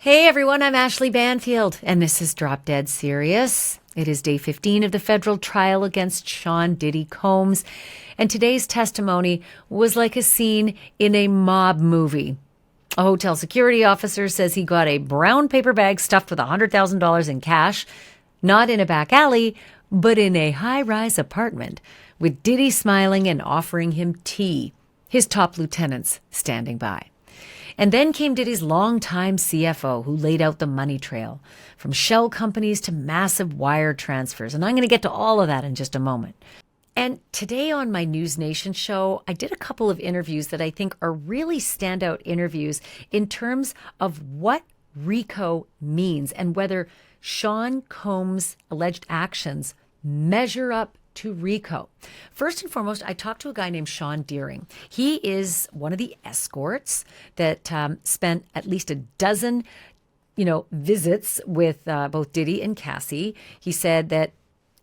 Hey everyone, I'm Ashleigh Banfield, and this is Drop Dead Serious. It is day 15 of the federal trial against Shawn Diddy Combs, and today's testimony was like a scene in a mob movie. A hotel security officer says he got a brown paper bag stuffed with $100,000 in cash, not in a back alley, but in a high-rise apartment, with Diddy smiling and offering him tea, his top lieutenants standing by. And then came Diddy's longtime CFO, who laid out the money trail, from shell companies to massive wire transfers. And I'm going to get to all of that in just a moment. And today on my NewsNation show, I did a couple of interviews that I think are really standout interviews in terms of what RICO means and whether Shawn Combs' alleged actions measure up to RICO. First and foremost, I talked to a guy named Shawn Deering. He is one of the escorts that spent at least a dozen, visits with both Diddy and Cassie. He said that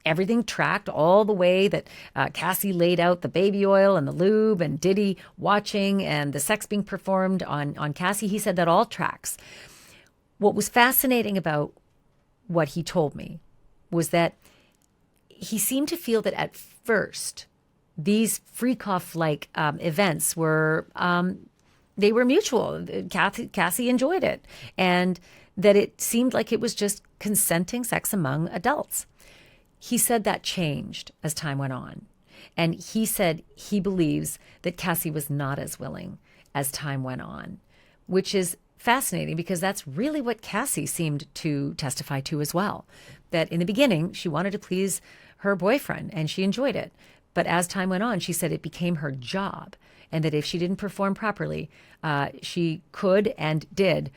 everything tracked all the way, that Cassie laid out the baby oil and the lube and Diddy watching and the sex being performed on Cassie. He said that all tracks. What was fascinating about what he told me was that he seemed to feel that at first these freak-off-like events were they were mutual. Cassie enjoyed it, and that it seemed like it was just consenting sex among adults. He said that changed as time went on, and he said he believes that Cassie was not as willing as time went on, which is fascinating because that's really what Cassie seemed to testify to as well. That in the beginning, she wanted to please her boyfriend and she enjoyed it. But as time went on, she said it became her job, and that if she didn't perform properly, she could and did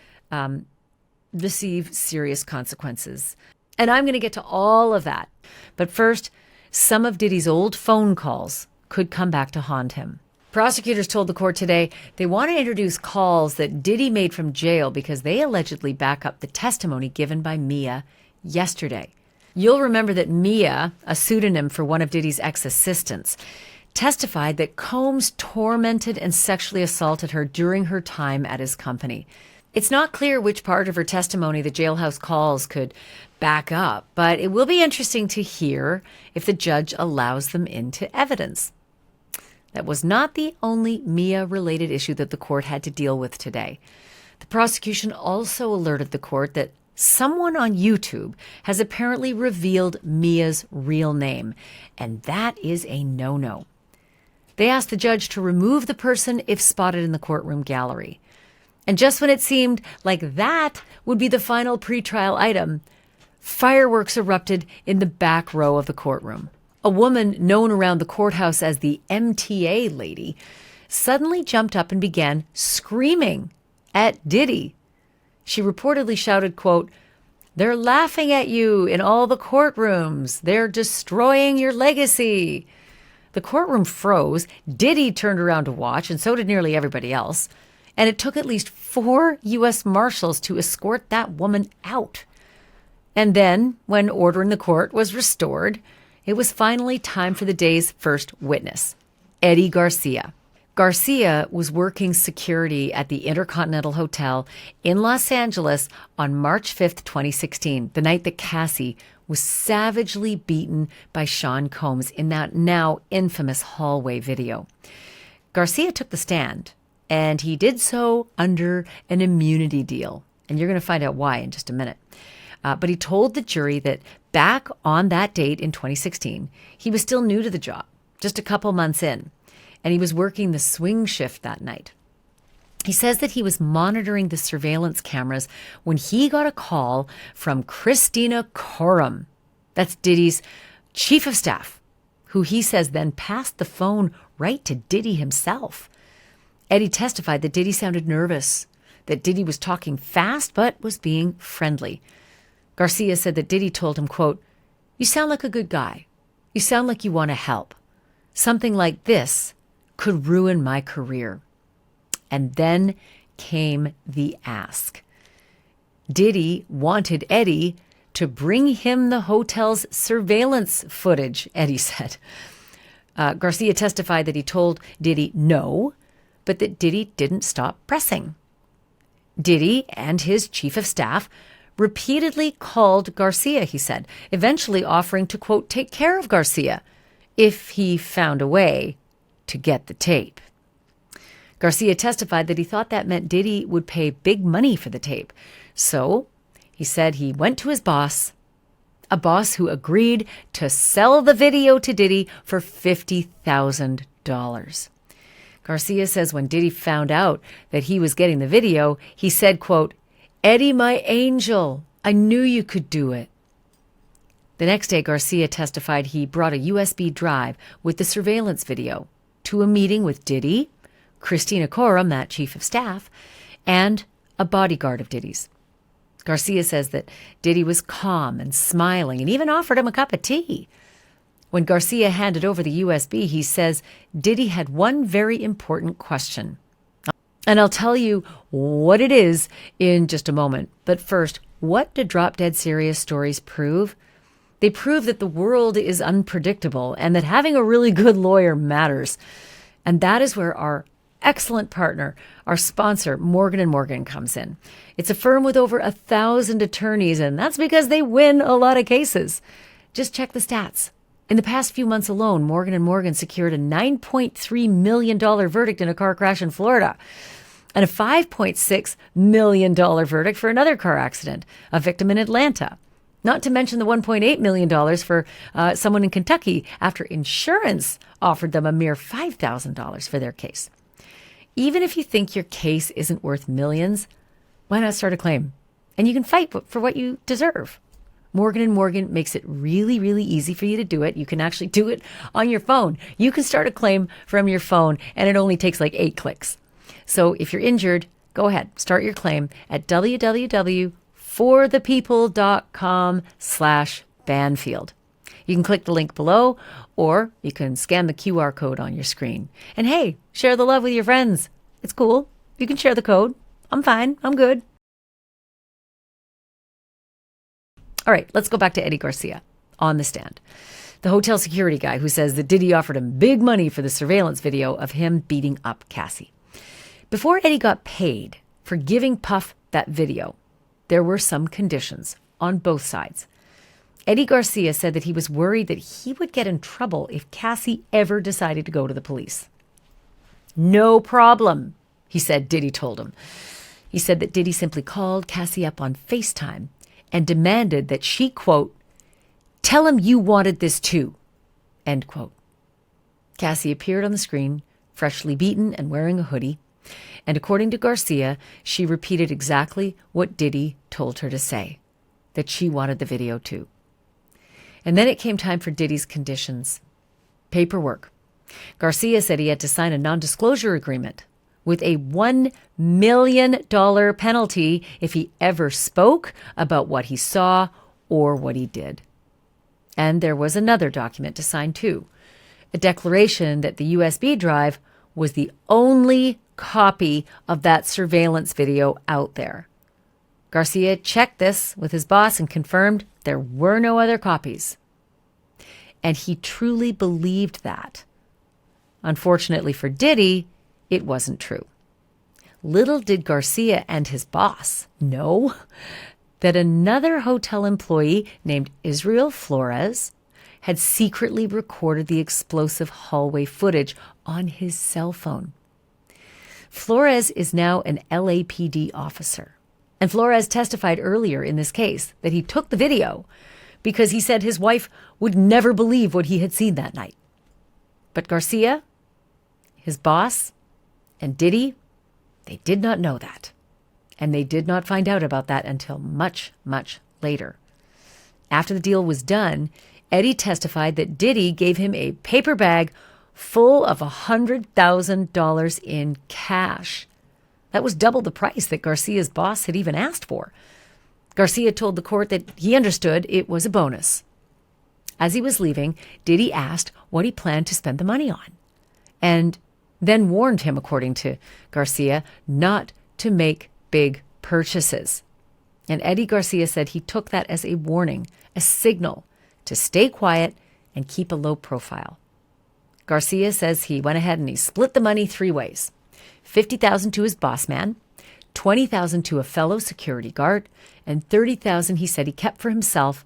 receive serious consequences. And I'm going to get to all of that. But first, some of Diddy's old phone calls could come back to haunt him. Prosecutors told the court today they want to introduce calls that Diddy made from jail because they allegedly back up the testimony given by Mia yesterday. You'll remember that Mia, a pseudonym for one of Diddy's ex-assistants, testified that Combs tormented and sexually assaulted her during her time at his company. It's not clear which part of her testimony the jailhouse calls could back up, but it will be interesting to hear if the judge allows them into evidence. That was not the only Mia-related issue that the court had to deal with today. The prosecution also alerted the court that someone on YouTube has apparently revealed Mia's real name, and that is a no-no. They asked the judge to remove the person if spotted in the courtroom gallery. And just when it seemed like that would be the final pretrial item, fireworks erupted in the back row of the courtroom. A woman known around the courthouse as the MTA lady suddenly jumped up and began screaming at Diddy. She reportedly shouted, quote, "They're laughing at you in all the courtrooms. They're destroying your legacy." The courtroom froze. Diddy turned around to watch, and so did nearly everybody else. And it took at least 4 U.S. Marshals to escort that woman out. And then, when order in the court was restored, it was finally time for the day's first witness, Eddie Garcia. Garcia was working security at the Intercontinental Hotel in Los Angeles on March 5th, 2016, the night that Cassie was savagely beaten by Shawn Combs in that now infamous hallway video. Garcia took the stand, and he did so under an immunity deal. And you're going to find out why in just a minute. But he told the jury that back on that date in 2016, he was still new to the job, just a couple months in, and he was working the swing shift that night. He says that he was monitoring the surveillance cameras when he got a call from Christina Coverup. That's Diddy's chief of staff, who he says then passed the phone right to Diddy himself. Eddie testified that Diddy sounded nervous, that Diddy was talking fast but was being friendly. Garcia said that Diddy told him, quote, "You sound like a good guy. You sound like you want to help. Something like this could ruin my career." And then came the ask. Diddy wanted Eddie to bring him the hotel's surveillance footage, Eddie said. Garcia testified that he told Diddy no, but that Diddy didn't stop pressing. Diddy and his chief of staff repeatedly called Garcia, he said, eventually offering to, quote, take care of Garcia if he found a way to get the tape. Garcia testified that he thought that meant Diddy would pay big money for the tape. So he said he went to his boss, a boss who agreed to sell the video to Diddy for $50,000. Garcia says when Diddy found out that he was getting the video, he said, quote, Eddie, my angel, I knew you could do it. The next day, Garcia testified he brought a USB drive with the surveillance video to a meeting with Diddy, Christina Coram, that chief of staff, and a bodyguard of Diddy's. Garcia says that Diddy was calm and smiling and even offered him a cup of tea. When Garcia handed over the USB, he says Diddy had one very important question. And I'll tell you what it is in just a moment. But first, what do Drop Dead Serious stories prove? They prove that the world is unpredictable and that having a really good lawyer matters. And that is where our excellent partner, our sponsor, Morgan & Morgan, comes in. It's a firm with over 1,000 attorneys, and that's because they win a lot of cases. Just check the stats. In the past few months alone, Morgan & Morgan secured a $9.3 million verdict in a car crash in Florida and a $5.6 million verdict for another car accident, a victim in Atlanta. Not to mention the $1.8 million for someone in Kentucky after insurance offered them a mere $5,000 for their case. Even if you think your case isn't worth millions, why not start a claim? And you can fight for what you deserve. Morgan & Morgan makes it really, really easy for you to do it. You can actually do it on your phone. You can start a claim from your phone, and it only takes like 8 clicks. So if you're injured, go ahead, start your claim at www.forthepeople.com/Banfield. You can click the link below, or you can scan the QR code on your screen. And hey, share the love with your friends. It's cool. You can share the code. I'm fine. I'm good. All right, let's go back to Eddie Garcia on the stand. The hotel security guy who says that Diddy offered him big money for the surveillance video of him beating up Cassie. Before Eddie got paid for giving Puff that video, there were some conditions on both sides. Eddie Garcia said that he was worried that he would get in trouble if Cassie ever decided to go to the police. No problem, he said Diddy told him. He said that Diddy simply called Cassie up on FaceTime and demanded that she, quote, tell him you wanted this too, end quote. Cassie appeared on the screen, freshly beaten and wearing a hoodie. And according to Garcia, she repeated exactly what Diddy told her to say, that she wanted the video too. And then it came time for Diddy's conditions. Paperwork. Garcia said he had to sign a non-disclosure agreement with a $1 million penalty if he ever spoke about what he saw or what he did. And there was another document to sign too, a declaration that the USB drive was the only copy of that surveillance video out there. Garcia checked this with his boss and confirmed there were no other copies. And he truly believed that. Unfortunately for Diddy, it wasn't true. Little did Garcia and his boss know that another hotel employee named Israel Flores had secretly recorded the explosive hallway footage on his cell phone. Flores is now an LAPD officer. And Flores testified earlier in this case that he took the video because he said his wife would never believe what he had seen that night. But Garcia, his boss, and Diddy, they did not know that. And they did not find out about that until much, much later. After the deal was done, Eddie testified that Diddy gave him a paper bag full of $100,000 in cash. That was double the price that Garcia's boss had even asked for. Garcia told the court that he understood it was a bonus. As he was leaving, Diddy asked what he planned to spend the money on, and then warned him, according to Garcia, not to make big purchases. And Eddie Garcia said he took that as a warning, a signal to stay quiet and keep a low profile. Garcia says he went ahead and he split the money 3 ways. $50,000 to his boss man, $20,000 to a fellow security guard, and $30,000 he said he kept for himself,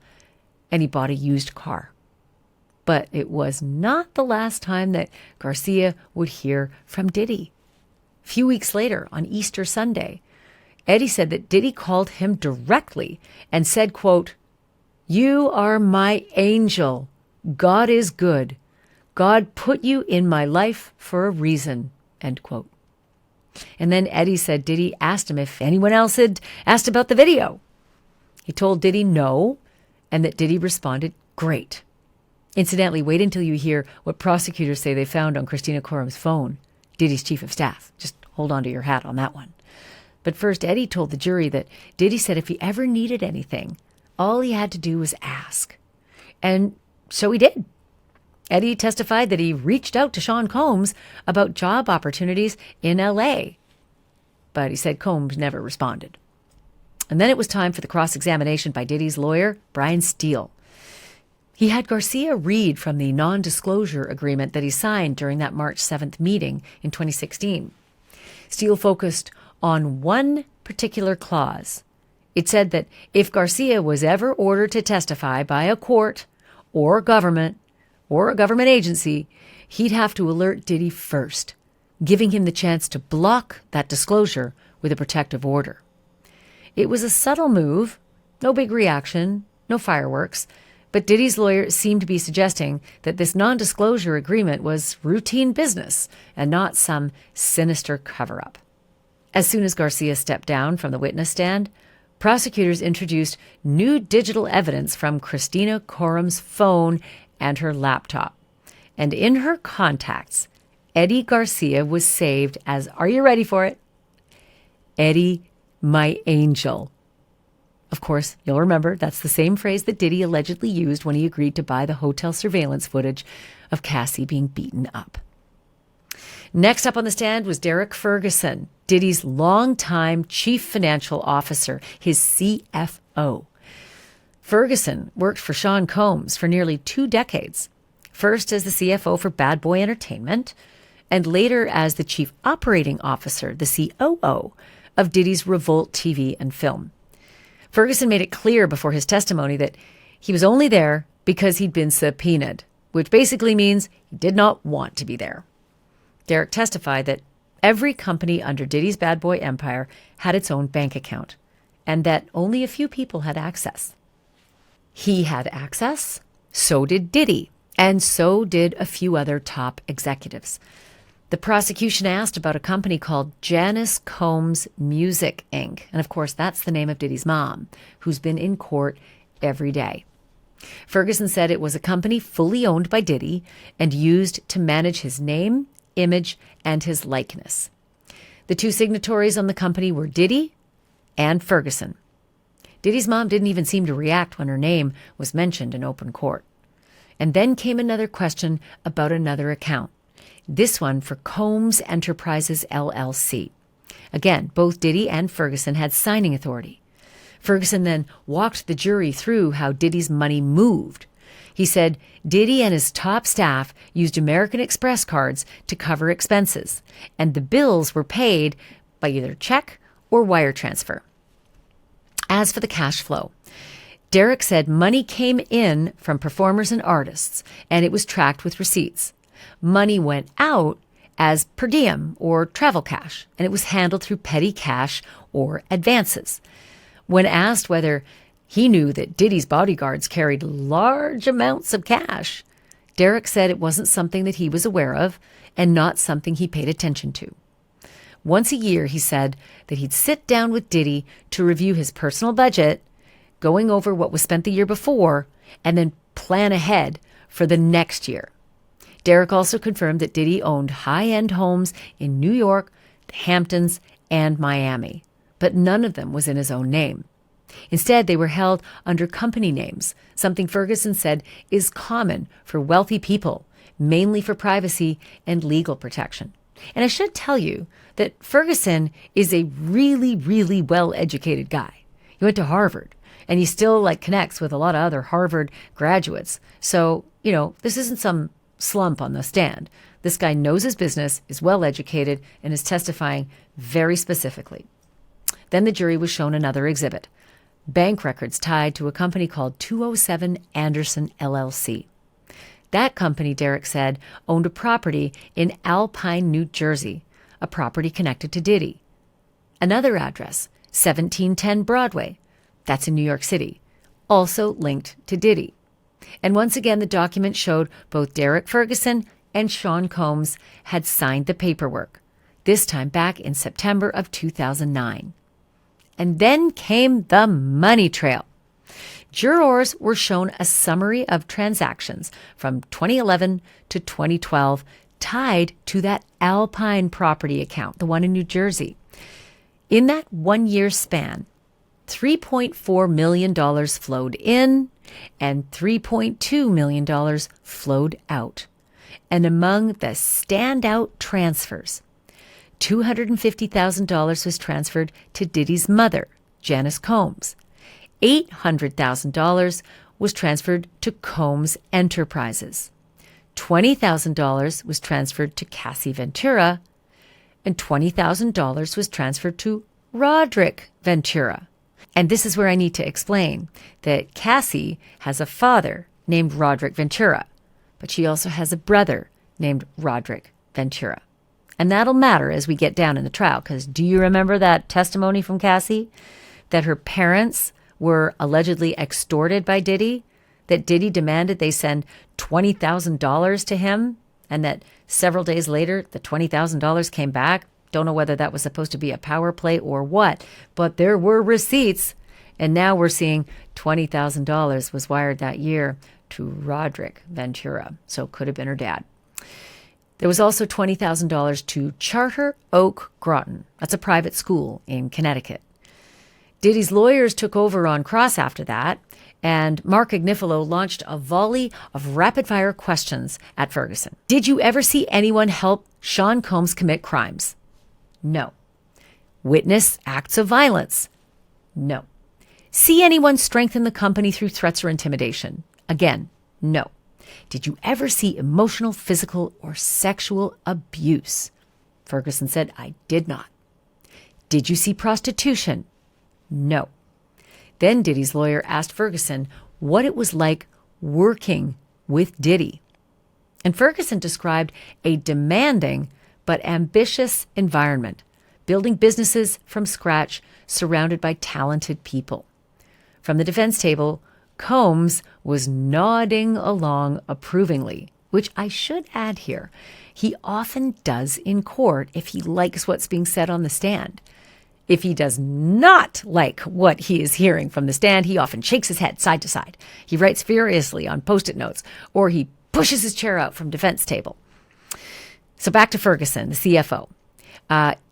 and he bought a used car. But it was not the last time that Garcia would hear from Diddy. A few weeks later, on Easter Sunday, Eddie said that Diddy called him directly and said, quote, "You are my angel. God is good. God put you in my life for a reason," end quote. And then Eddie said Diddy asked him if anyone else had asked about the video. He told Diddy no, and that Diddy responded, "Great." Incidentally, wait until you hear what prosecutors say they found on Christina Corum's phone, Diddy's chief of staff. Just hold on to your hat on that one. But first, Eddie told the jury that Diddy said if he ever needed anything, all he had to do was ask. And so he did. Eddie testified that he reached out to Sean Combs about job opportunities in L.A., but he said Combs never responded. And then it was time for the cross-examination by Diddy's lawyer, Brian Steele. He had Garcia read from the non-disclosure agreement that he signed during that March 7th meeting in 2016. Steele focused on one particular clause. It said that if Garcia was ever ordered to testify by a court or government or a government agency, he'd have to alert Diddy first, giving him the chance to block that disclosure with a protective order. It was a subtle move, no big reaction, no fireworks, but Diddy's lawyer seemed to be suggesting that this non-disclosure agreement was routine business and not some sinister cover-up. As soon as Garcia stepped down from the witness stand, prosecutors introduced new digital evidence from Christina Corum's phone and her laptop. And in her contacts, Eddie Garcia was saved as, are you ready for it? Eddie, my angel. Of course, you'll remember that's the same phrase that Diddy allegedly used when he agreed to buy the hotel surveillance footage of Cassie being beaten up. Next up on the stand was Derek Ferguson, Diddy's longtime chief financial officer, his CFO. Ferguson worked for Sean Combs for nearly 2 decades, first as the CFO for Bad Boy Entertainment, and later as the chief operating officer, the COO, of Diddy's Revolt TV and film. Ferguson made it clear before his testimony that he was only there because he'd been subpoenaed, which basically means he did not want to be there. Derek testified that every company under Diddy's Bad Boy empire had its own bank account, and that only a few people had access. He had access, so did Diddy, and so did a few other top executives. The prosecution asked about a company called Janice Combs Music, Inc. And of course, that's the name of Diddy's mom, who's been in court every day. Ferguson said it was a company fully owned by Diddy and used to manage his name, image, and his likeness. The 2 signatories on the company were Diddy and Ferguson. Diddy's mom didn't even seem to react when her name was mentioned in open court. And then came another question about another account. This one for Combs Enterprises, LLC. Again, both Diddy and Ferguson had signing authority. Ferguson then walked the jury through how Diddy's money moved. He said Diddy and his top staff used American Express cards to cover expenses, and the bills were paid by either check or wire transfer. As for the cash flow, Derek said money came in from performers and artists, and it was tracked with receipts. Money went out as per diem or travel cash, and it was handled through petty cash or advances. When asked whether he knew that Diddy's bodyguards carried large amounts of cash, Derek said it wasn't something that he was aware of and not something he paid attention to. Once a year, he said that he'd sit down with Diddy to review his personal budget, going over what was spent the year before, and then plan ahead for the next year. Derek also confirmed that Diddy owned high-end homes in New York, the Hamptons, and Miami, but none of them was in his own name. Instead, they were held under company names, something Ferguson said is common for wealthy people, mainly for privacy and legal protection. And I should tell you that Ferguson is a really, really well-educated guy. He went to Harvard, and he still connects with a lot of other Harvard graduates. So, this isn't some slump on the stand. This guy knows his business, is well educated, and is testifying very specifically. Then the jury was shown another exhibit, bank records tied to a company called 207 Anderson LLC. That company, Derek said, owned a property in Alpine, New Jersey, a property connected to Diddy. Another address, 1710 Broadway, that's in New York City, also linked to Diddy. And once again, the document showed both Derek Ferguson and Sean Combs had signed the paperwork, this time back in September of 2009. And then came the money trail. Jurors were shown a summary of transactions from 2011 to 2012 tied to that Alpine property account, the one in New Jersey. In that 1 year span, $3.4 million flowed in and $3.2 million flowed out. And among the standout transfers, $250,000 was transferred to Diddy's mother, Janice Combs. $800,000 was transferred to Combs Enterprises. $20,000 was transferred to Cassie Ventura, and $20,000 was transferred to Roderick Ventura. And this is where I need to explain that Cassie has a father named Roderick Ventura, but she also has a brother named Roderick Ventura. And that'll matter as we get down in the trial, because do you remember that testimony from Cassie? That her parents were allegedly extorted by Diddy, that Diddy demanded they send $20,000 to him, and that several days later, the $20,000 came back. Don't know whether that was supposed to be a power play or what, but there were receipts. And now we're seeing $20,000 was wired that year to Roderick Ventura. So it could have been her dad. There was also $20,000 to Charter Oak Groton. That's a private school in Connecticut. Diddy's lawyers took over on cross after that, and Mark Agnifilo launched a volley of rapid-fire questions at Ferguson. Did you ever see anyone help Sean Combs commit crimes? No. Witness acts of violence? No. See anyone strengthen the company through threats or intimidation? Again, no. Did you ever see emotional, physical, or sexual abuse? Ferguson said, I did not. Did you see prostitution? No. Then Diddy's lawyer asked Ferguson what it was like working with Diddy. And Ferguson described a demanding but ambitious environment, building businesses from scratch, surrounded by talented people. From the defense table, Combs was nodding along approvingly, which I should add here. He often does in court if he likes what's being said on the stand. If he does not like what he is hearing from the stand, he often shakes his head side to side. He writes furiously on Post-it notes, or he pushes his chair out from defense table. So back to Ferguson, the CFO.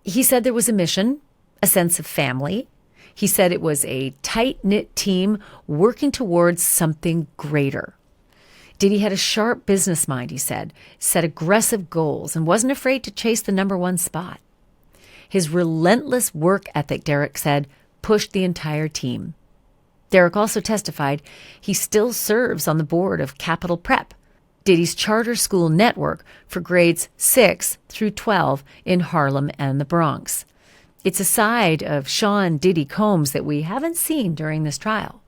He said there was a mission, a sense of family. He said it was a tight-knit team working towards something greater. Diddy had a sharp business mind, he said, set aggressive goals, and wasn't afraid to chase the number one spot. His relentless work ethic, Derek said, pushed the entire team. Derek also testified he still serves on the board of Capital Prep, Diddy's charter school network for grades 6 through 12 in Harlem and the Bronx. It's a side of Shawn Diddy Combs that we haven't seen during this trial.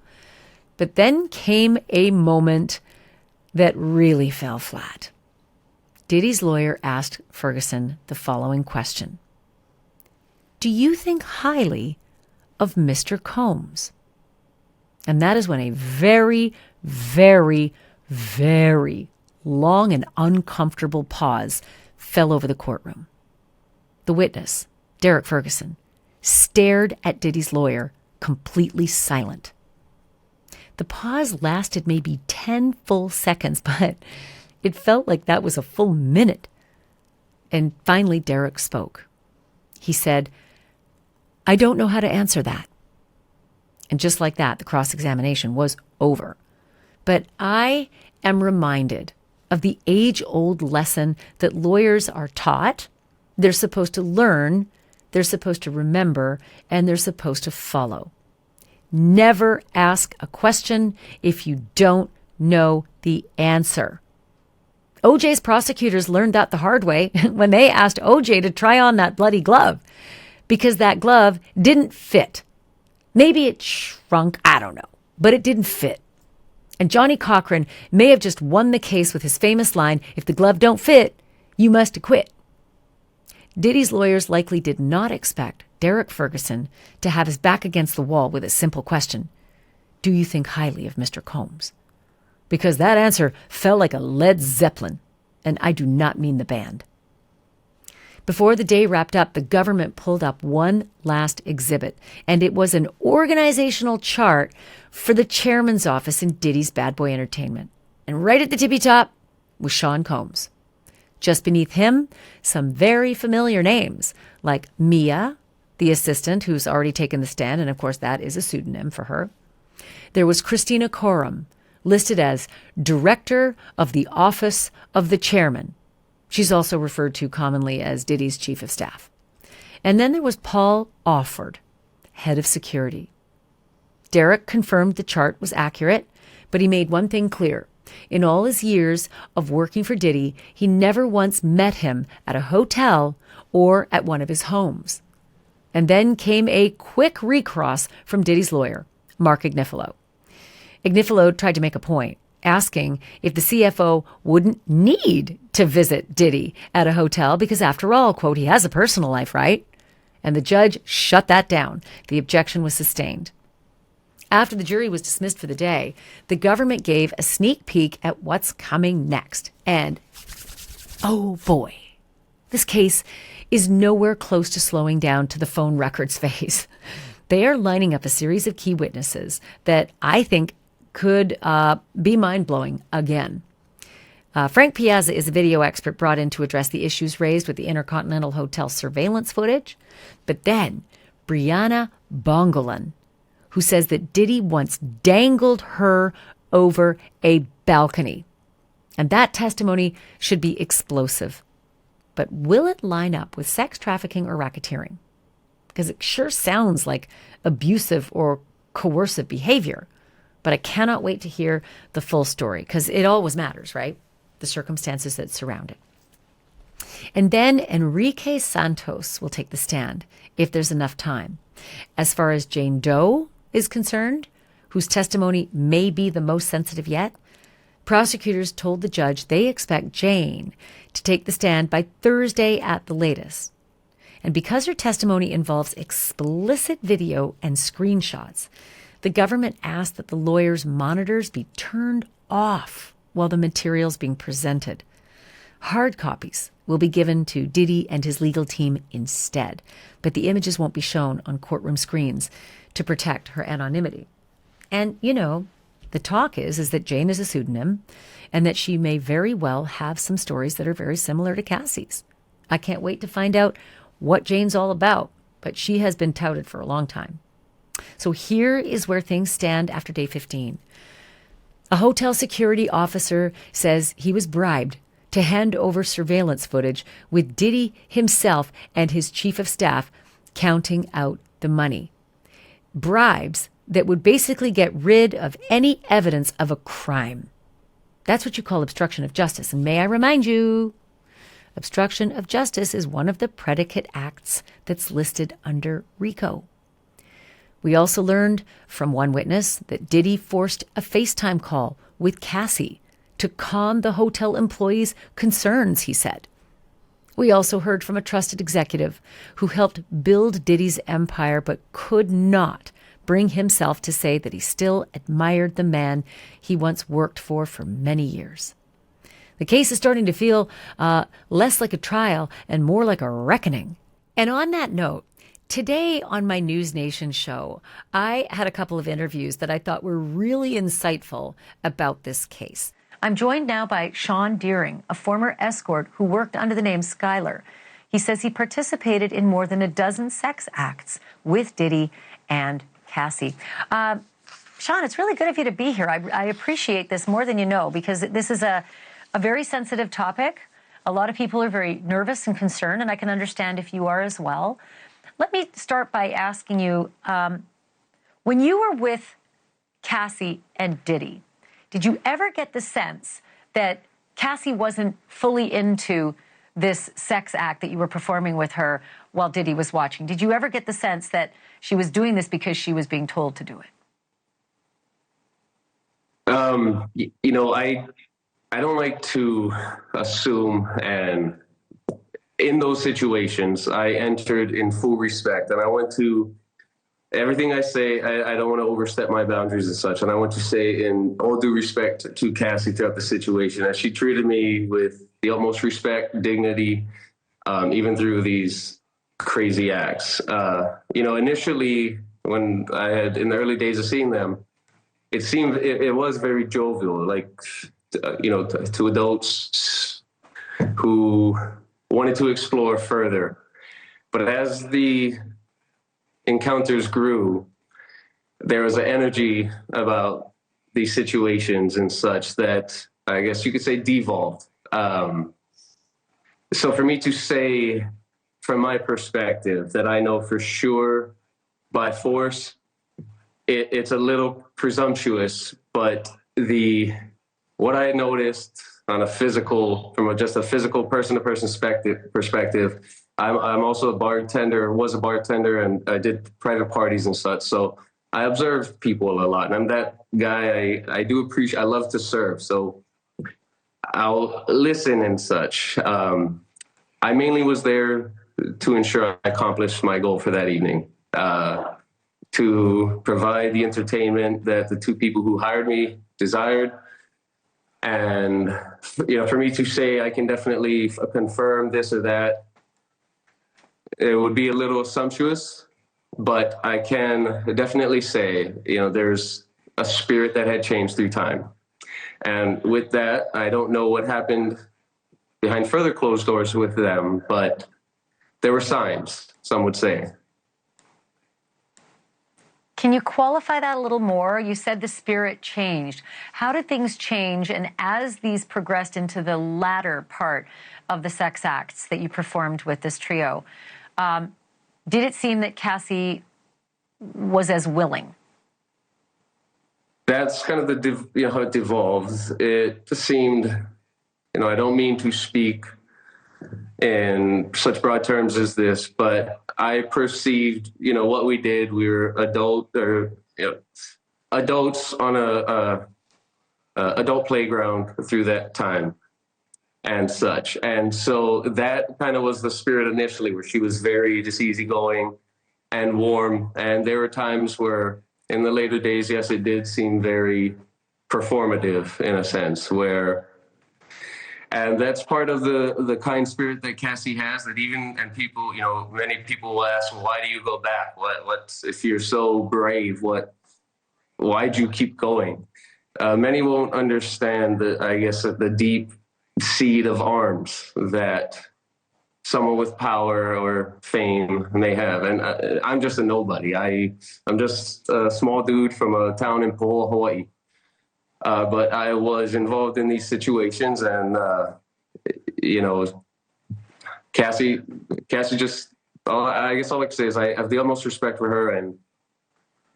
But then came a moment that really fell flat. Diddy's lawyer asked Ferguson the following question. Do you think highly of Mr. Combs? And that is when a very, very, very long and uncomfortable pause fell over the courtroom. The witness, Derek Ferguson, stared at Diddy's lawyer, completely silent. The pause lasted maybe 10 full seconds, but it felt like that was a full minute. And finally, Derek spoke. He said, I don't know how to answer that. And just like that, the cross-examination was over. But I am reminded of the age-old lesson that lawyers are taught. They're supposed to learn, they're supposed to remember, and they're supposed to follow. Never ask a question if you don't know the answer. OJ's prosecutors learned that the hard way when they asked OJ to try on that bloody glove. because that glove didn't fit. Maybe it shrunk, I don't know, but it didn't fit. And Johnny Cochran may have just won the case with his famous line, "If the glove don't fit, you must acquit." Diddy's lawyers likely did not expect Derek Ferguson to have his back against the wall with a simple question: do you think highly of Mr. Combs? Because that answer fell like a Led Zeppelin, and I do not mean the band. Before the day wrapped up, the government pulled up one last exhibit, and it was an organizational chart for the chairman's office in Diddy's Bad Boy Entertainment. And right at the tippy top was Sean Combs. Just beneath him, some very familiar names like Mia, the assistant who's already taken the stand, and of course that is a pseudonym for her. There was Christina Coram, listed as Director of the Office of the Chairman. She's also referred to commonly as Diddy's Chief of Staff. And then there was Paul Offord, Head of Security. Derek confirmed the chart was accurate, but he made one thing clear. In all his years of working for Diddy, he never once met him at a hotel or at one of his homes. And then came a quick recross from Diddy's lawyer, Mark Agnifilo. Agnifilo tried to make a point, asking if the CFO wouldn't need to visit Diddy at a hotel because, after all, quote, he has a personal life, right? And the judge shut that down. The objection was sustained. After the jury was dismissed for the day, the government gave a sneak peek at what's coming next. And, oh boy, this case is nowhere close to slowing down to the phone records phase. They are lining up a series of key witnesses that I think could be mind-blowing again. Frank Piazza is a video expert brought in to address the issues raised with the Intercontinental Hotel surveillance footage. But then Brianna Bongolan, who says that Diddy once dangled her over a balcony. And that testimony should be explosive. But will it line up with sex trafficking or racketeering? Because it sure sounds like abusive or coercive behavior. But I cannot wait to hear the full story, because it always matters, right? The circumstances that surround it. And then Enrique Santos will take the stand if there's enough time. As far as Jane Doe is concerned, whose testimony may be the most sensitive yet, prosecutors told the judge they expect Jane to take the stand by Thursday at the latest. And because her testimony involves explicit video and screenshots, the government asked that the lawyers' monitors be turned off while the material's being presented. Hard copies will be given to Diddy and his legal team instead, but the images won't be shown on courtroom screens to protect her anonymity. And, you know, the talk is that Jane is a pseudonym and that she may very well have some stories that are very similar to Cassie's. I can't wait to find out what Jane's all about, but she has been touted for a long time. So here is where things stand after day 15. A hotel security officer says he was bribed to hand over surveillance footage with Diddy himself and his chief of staff counting out the money. Bribes that would basically get rid of any evidence of a crime. That's what you call obstruction of justice. And may I remind you, obstruction of justice is one of the predicate acts that's listed under RICO. We also learned from one witness that Diddy forced a FaceTime call with Cassie to calm the hotel employees' concerns, he said. We also heard from a trusted executive who helped build Diddy's empire but could not bring himself to say that he still admired the man he once worked for many years. The case is starting to feel less like a trial and more like a reckoning. And on that note, today on my NewsNation show, I had a couple of interviews that I thought were really insightful about this case. I'm joined now by Shawn Deering, a former escort who worked under the name Skylar. He says he participated in more than a dozen sex acts with Diddy and Cassie. Shawn, it's really good of you to be here. I appreciate this more than you know, because this is a very sensitive topic. A lot of people are very nervous and concerned, and I can understand if you are as well. Let me start by asking you, when you were with Cassie and Diddy, did you ever get the sense that Cassie wasn't fully into this sex act that you were performing with her while Diddy was watching? Did you ever get the sense that she was doing this because she was being told to do it? You know, I don't like to assume, and in those situations, I entered in full respect, and I went to everything I say. I don't want to overstep my boundaries and such, and I want to say in all due respect to Cassie throughout the situation, as she treated me with the utmost respect, dignity, even through these crazy acts. You know, initially when I had in the early days of seeing them, it seemed it was very jovial, like you know, to adults who wanted to explore further. But as the encounters grew, there was an energy about these situations and such that I guess you could say devolved. So for me to say, from my perspective, that I know for sure by force, it's a little presumptuous, but what I noticed on a physical, just a physical person-to-person perspective, I'm also a bartender, was a bartender, and I did private parties and such. So I observe people a lot, and I'm that guy. I do appreciate. I love to serve, so I'll listen and such. I mainly was there to ensure I accomplished my goal for that evening, to provide the entertainment that the two people who hired me desired. And, you know, for me to say I can definitely confirm this or that, it would be a little sumptuous, but I can definitely say, you know, there's a spirit that had changed through time. And with that, I don't know what happened behind further closed doors with them, but there were signs, some would say. Can you qualify that a little more? You said the spirit changed. How did things change? And as these progressed into the latter part of the sex acts that you performed with this trio, did it seem that Cassie was as willing? That's kind of how it devolved. It seemed, you know, I don't mean to speak in such broad terms as this, but I perceived, you know, what we did. We were adults on a adult playground through that time and such. And so that kind of was the spirit initially, where she was very just easygoing and warm. And there were times where in the later days, yes, it did seem very performative in a sense, and that's part of the kind spirit that Cassie has, that and people, you know, many people will ask, well, why do you go back? What if you're so brave, why'd you keep going? Many won't understand the deep seed of arms that someone with power or fame may have. And I'm just a nobody. I'm just a small dude from a town in Poa, Hawaii. But I was involved in these situations, and, you know, Cassie just, I guess all I can say is I have the utmost respect for her, and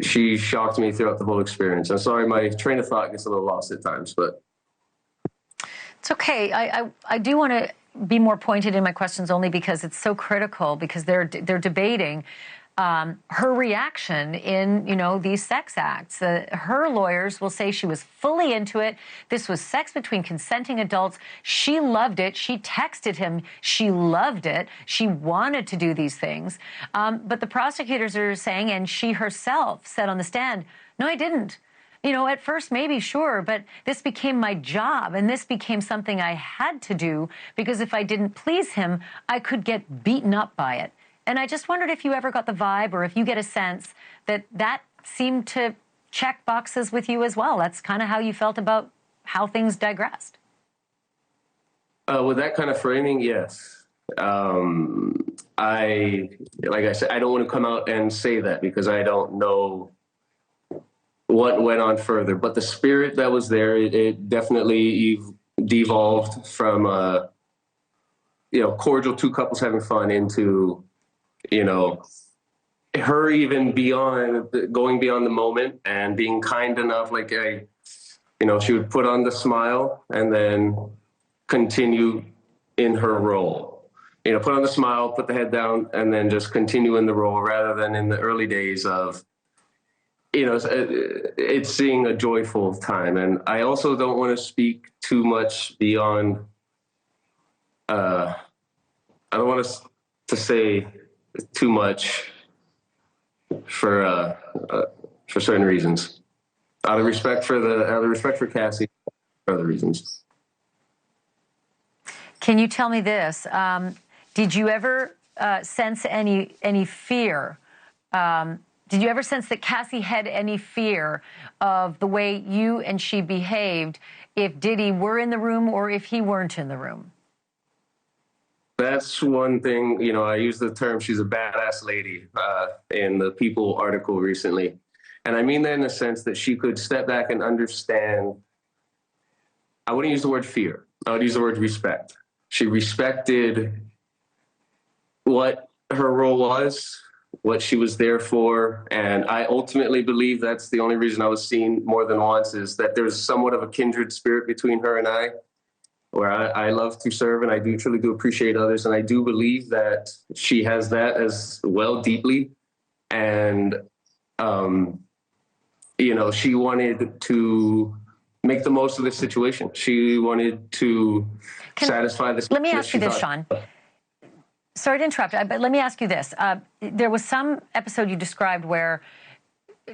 she shocked me throughout the whole experience. I'm sorry, my train of thought gets a little lost at times, but. It's okay. I do want to be more pointed in my questions, only because it's so critical, because they're debating her reaction in, you know, these sex acts. Her lawyers will say she was fully into it. This was sex between consenting adults. She loved it. She texted him. She loved it. She wanted to do these things. But the prosecutors are saying, and she herself said on the stand, no, I didn't. You know, at first, maybe, sure, but this became my job, and this became something I had to do, because if I didn't please him, I could get beaten up by it. And I just wondered if you ever got the vibe, or if you get a sense that that seemed to check boxes with you as well. That's kind of how you felt about how things digressed. With that kind of framing, yes. Like I said, I don't want to come out and say that, because I don't know what went on further, but the spirit that was there, it definitely devolved from you know, cordial two couples having fun into, you know, her even going beyond the moment and being kind enough, like you know, she would put on the smile and then continue in her role. Put on the smile, put the head down, and then just continue in the role rather than in the early days of, it's seeing a joyful time. And I also don't want to speak too much beyond, I don't want to say too much for certain reasons, out of respect for Cassie, for other reasons. Can you tell me this? Did you ever sense any fear? Did you ever sense that Cassie had any fear of the way you and she behaved if Diddy were in the room or if he weren't in the room? That's one thing, I use the term, she's a badass lady, in the People article recently. And I mean that in the sense that she could step back and understand. I wouldn't use the word fear. I would use the word respect. She respected what her role was, what she was there for. And I ultimately believe that's the only reason I was seen more than once, is that there's somewhat of a kindred spirit between her and I, where I love to serve and I do truly do appreciate others. And I do believe that she has that as well deeply. And, she wanted to make the most of the situation. She wanted to satisfy this. Let me ask you this, Shawn. Sorry to interrupt, but let me ask you this. There was some episode you described where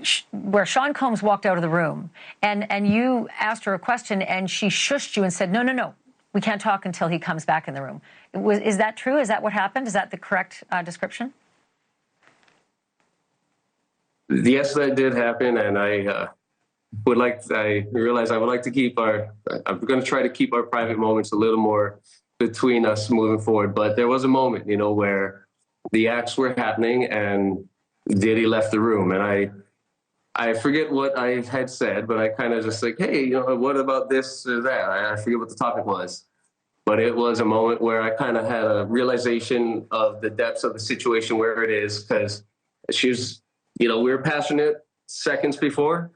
Sean Combs walked out of the room and you asked her a question and she shushed you and said, no, we can't talk until he comes back in the room. Is that true? Is that what happened? Is that the correct description? Yes, that did happen. And I realized I would like to keep I'm going to try to keep our private moments a little more between us moving forward. But there was a moment, where the acts were happening and Diddy left the room. And I forget what I had said, but I kind of just like, hey, what about this or that? I forget what the topic was. But it was a moment where I kind of had a realization of the depths of the situation where it is, because she was, we were passionate seconds before.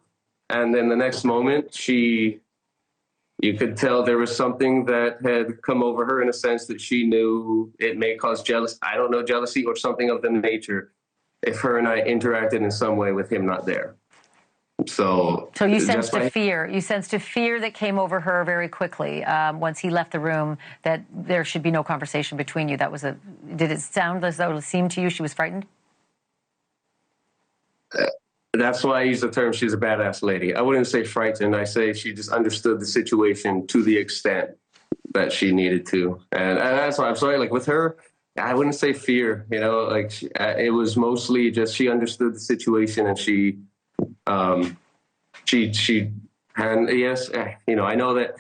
And then the next moment, you could tell there was something that had come over her in a sense that she knew it may cause jealousy or something of the nature if her and I interacted in some way with him not there. So you sensed a fear. You sensed a fear that came over her very quickly once he left the room, that there should be no conversation between you. Did it sound as though it seemed to you she was frightened? That's why I use the term she's a badass lady. I wouldn't say frightened. I say she just understood the situation to the extent that she needed to. And that's why I'm sorry, like with her, I wouldn't say fear, it was mostly just she understood the situation and she and yes, I know that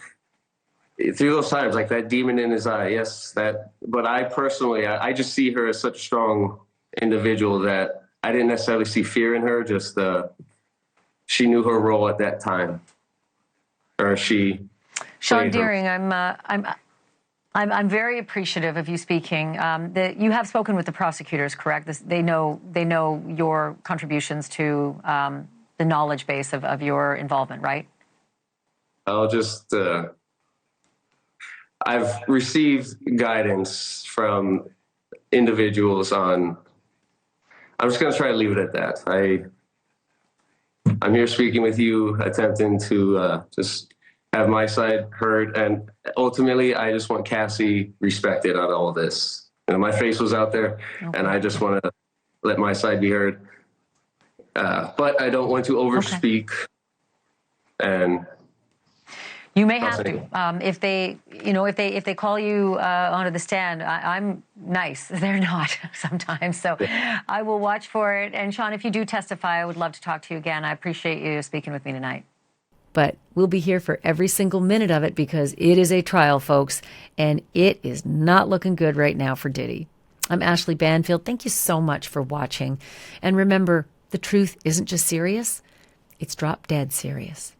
through those times, like that demon in his eye, yes, but I personally, I just see her as such a strong individual that I didn't necessarily see fear in her, just she knew her role at that time. Or Shawn Deering, I'm very appreciative of you speaking. You have spoken with the prosecutors, correct? They know your contributions to the knowledge base of your involvement, right? I've received guidance from individuals on. I'm just going to try to leave it at that. I'm here speaking with you, attempting to just have my side heard. And ultimately, I just want Cassie respected on all of this. My face was out there, and I just want to let my side be heard. But I don't want to overspeak. Okay. And you may have to. If they call you onto the stand, I'm nice. They're not sometimes. So I will watch for it. And Shawn, if you do testify, I would love to talk to you again. I appreciate you speaking with me tonight. But we'll be here for every single minute of it because it is a trial, folks, and it is not looking good right now for Diddy. I'm Ashleigh Banfield. Thank you so much for watching. And remember, the truth isn't just serious, it's drop dead serious.